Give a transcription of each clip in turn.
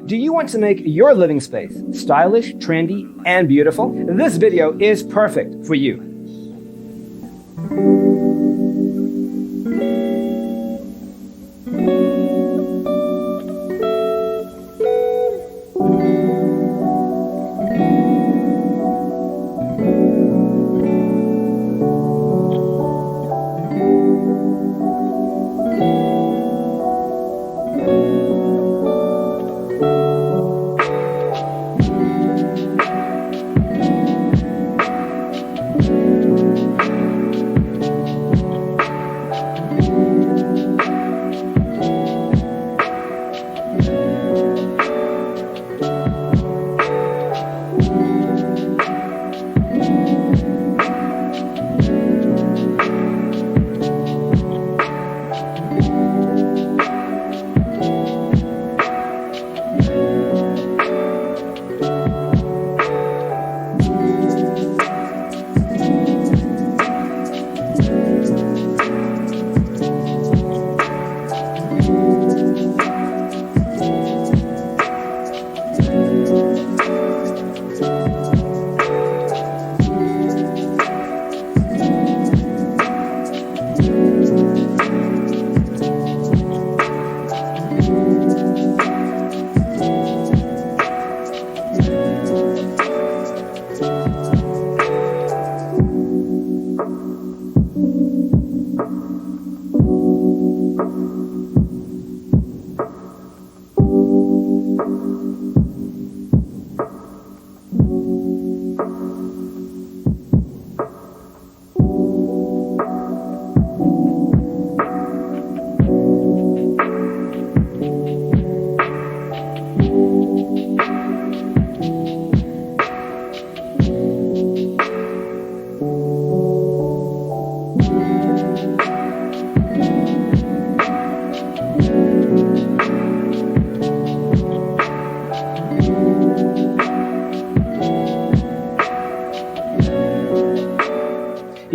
Do you want to make your living space stylish, trendy, and beautiful? This video is perfect for you.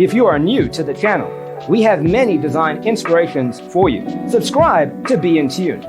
If you are new to the channel, we have many design inspirations for you. Subscribe to be in tune.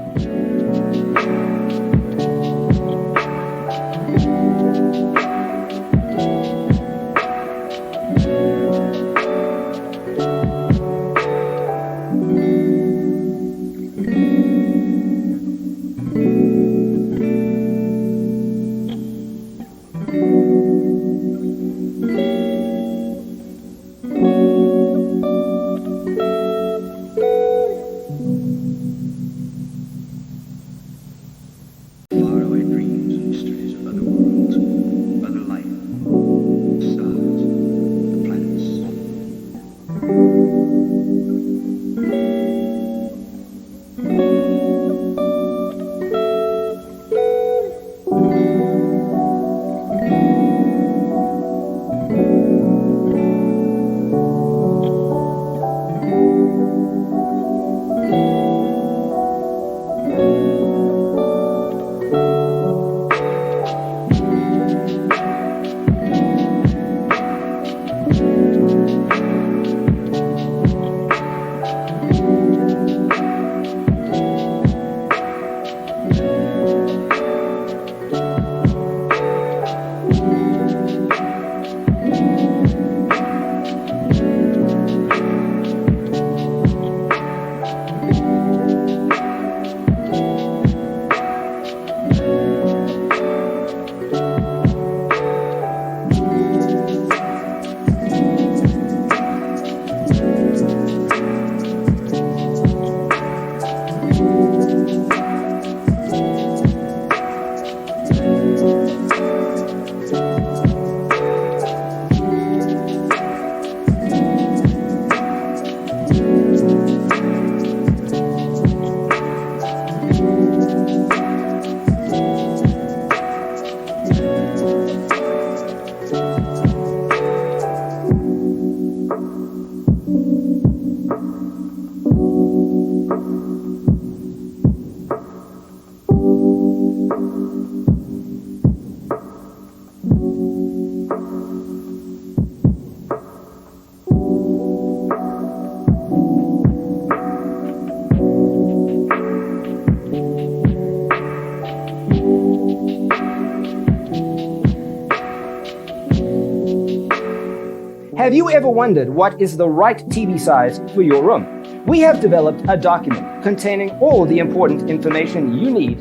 Have you ever wondered what is the right TV size for your room? We have developed a document containing all the important information you need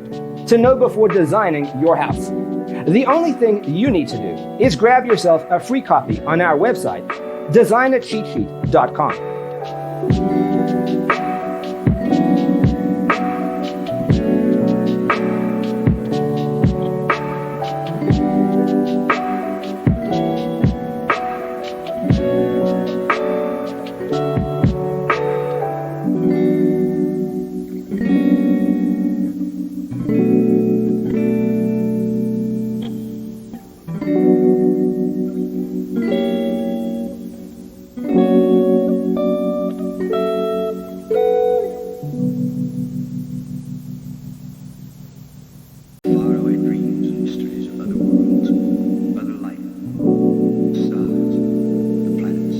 to know before designing your house. The only thing you need to do is grab yourself a free copy on our website, designercheatsheet.com. Faraway dreams and mysteries of other worlds, other life, stars, the planets.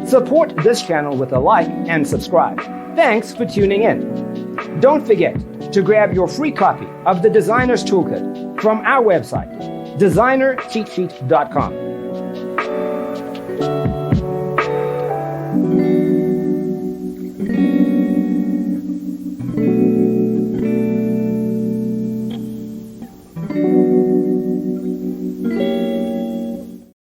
Support this channel with a like and subscribe. Thanks for tuning in. Don't forget to grab your free copy of the Designer's Toolkit from our website, designercheatsheet.com.